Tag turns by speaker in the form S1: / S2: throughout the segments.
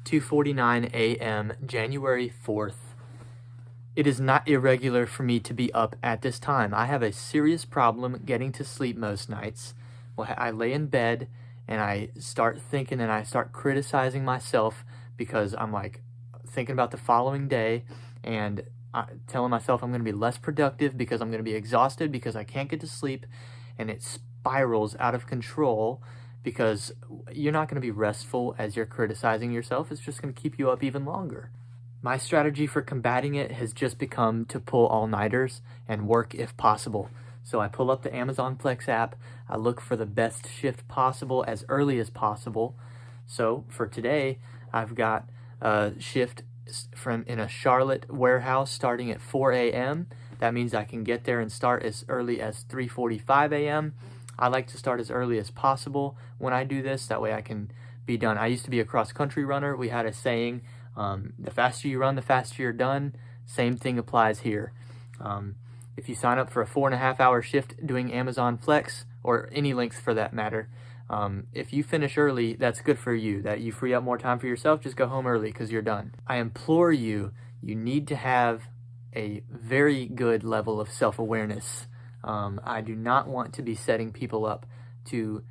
S1: 2:49 a.m., January 4th. It is not irregular for me to be up at this time. I have a serious problem getting to sleep most nights. Well, I lay in bed and I start thinking and I start criticizing myself because I'm like thinking about the following day and telling myself I'm going to be less productive because I'm going to be exhausted because I can't get to sleep, and it spirals out of control because you're not going to be restful as you're criticizing yourself. It's just going to keep you up even longer. My strategy for combating it has just become to pull all-nighters and work if possible. So I pull up the Amazon Flex app, I look for the best shift possible as early as possible. So for today, I've got a shift in a Charlotte warehouse starting at 4 a.m. That means I can get there and start as early as 3:45 a.m. I like to start as early as possible when I do this. That way I can be done. I used to be a cross-country runner. We had a saying, the faster you run, the faster you're done. Same thing applies here. If you sign up for a 4.5-hour shift doing Amazon Flex, or any length for that matter, if you finish early, that's good for you. That you free up more time for yourself, just go home early because you're done. I implore you, you need to have a very good level of self-awareness. I do not want to be setting people up to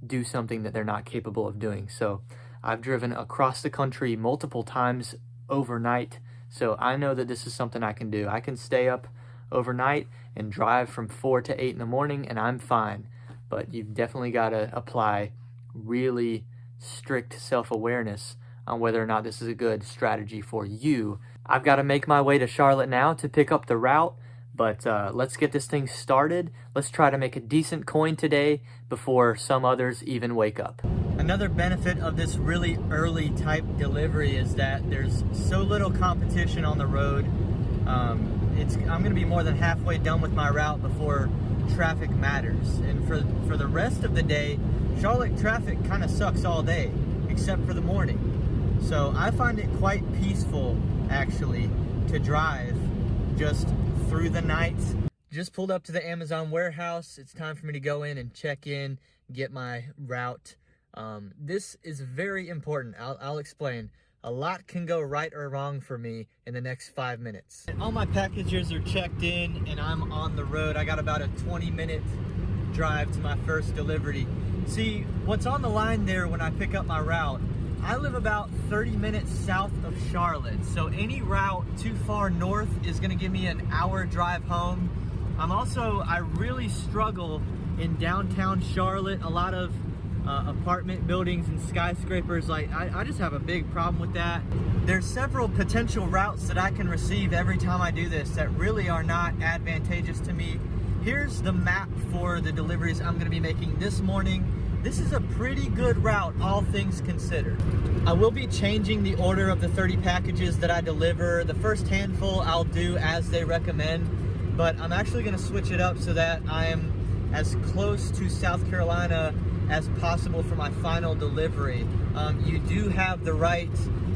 S1: do something that they're not capable of doing. So I've driven across the country multiple times overnight, so I know that this is something I can do. I can stay up overnight and drive from 4 to 8 in the morning and I'm fine. But you've definitely got to apply really strict self-awareness on whether or not this is a good strategy for you. I've got to make my way to Charlotte now to pick up the route, but let's get this thing started. Let's try to make a decent coin today before some others even wake up. Another benefit of this really early type delivery is that there's so little competition on the road. I'm going to be more than halfway done with my route before traffic matters. And for the rest of the day, Charlotte traffic kind of sucks all day, except for the morning. So I find it quite peaceful, actually, to drive just through the night. Just pulled up to the Amazon warehouse. It's time for me to go in and check in, get my route. This is very important. I'll explain. A lot can go right or wrong for me in the next 5 minutes. All my packages are checked in and I'm on the road. I got about a 20-minute drive to my first delivery. See, what's on the line there when I pick up my route, I live about 30 minutes south of Charlotte. So any route too far north is gonna give me an hour drive home. I really struggle in downtown Charlotte. A lot of apartment buildings and skyscrapers, I just have a big problem with that. There's several potential routes that I can receive every time I do this that really are not advantageous to me. Here's the map for the deliveries I'm going to be making this morning. This is a pretty good route, all things considered. I will be changing the order of the 30 packages that I deliver. The first handful I'll do as they recommend, but I'm actually going to switch it up so that I am as close to South Carolina as possible for my final delivery. You do have the right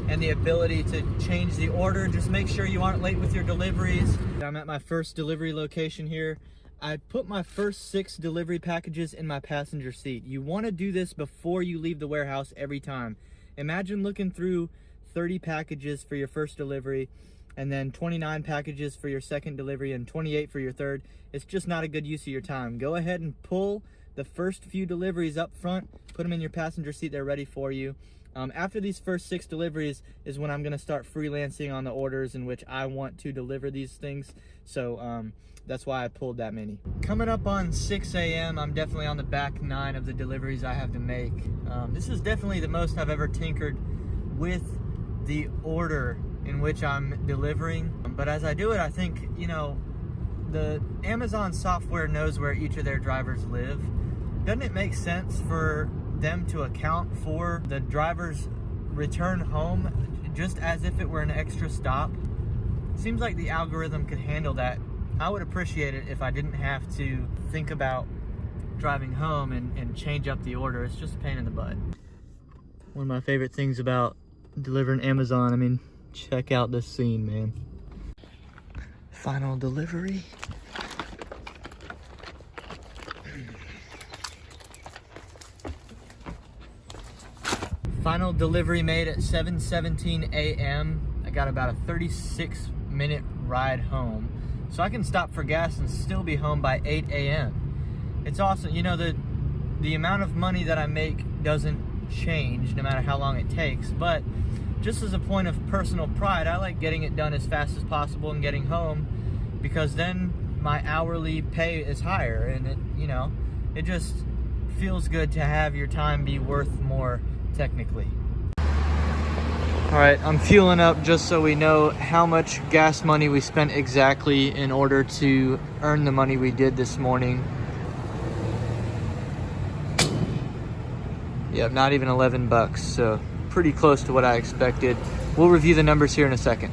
S1: and the ability to change the order. Just make sure you aren't late with your deliveries. I'm at my first delivery location here. I put my first 6 delivery packages in my passenger seat. You want to do this before you leave the warehouse every time. Imagine looking through 30 packages for your first delivery and then 29 packages for your second delivery and 28 for your third. It's just not a good use of your time. Go ahead and pull the first few deliveries up front, put them in your passenger seat, they're ready for you. After these first 6 deliveries is when I'm gonna start freelancing on the orders in which I want to deliver these things. So that's why I pulled that many. Coming up on 6 a.m., I'm definitely on the back 9 of the deliveries I have to make. This is definitely the most I've ever tinkered with the order in which I'm delivering. But as I do it, I think, the Amazon software knows where each of their drivers live. Doesn't it make sense for them to account for the driver's return home just as if it were an extra stop? Seems like the algorithm could handle that. I would appreciate it if I didn't have to think about driving home and change up the order. It's just a pain in the butt. One of my favorite things about delivering Amazon, check out this scene, man. Final delivery. Final delivery made at 7:17 a.m. I got about a 36-minute ride home. So I can stop for gas and still be home by 8 a.m. It's awesome. You know, the amount of money that I make doesn't change no matter how long it takes, but just as a point of personal pride, I like getting it done as fast as possible and getting home, because then my hourly pay is higher, and it just feels good to have your time be worth more technically. All right, I'm fueling up just so we know how much gas money we spent exactly in order to earn the money we did this morning. Yeah, not even 11 bucks, so pretty close to what I expected. We'll review the numbers here in a second.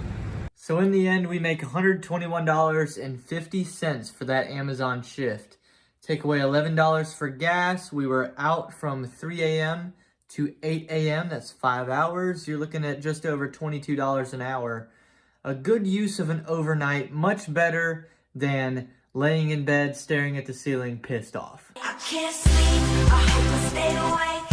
S1: So in the end, we make $121.50 for that Amazon shift. Take away $11 for gas. We were out from 3 a.m. to 8 a.m. That's 5 hours. You're looking at just over $22 an hour. A good use of an overnight, much better than laying in bed staring at the ceiling pissed off.
S2: I can't sleep, I hope I stay awake.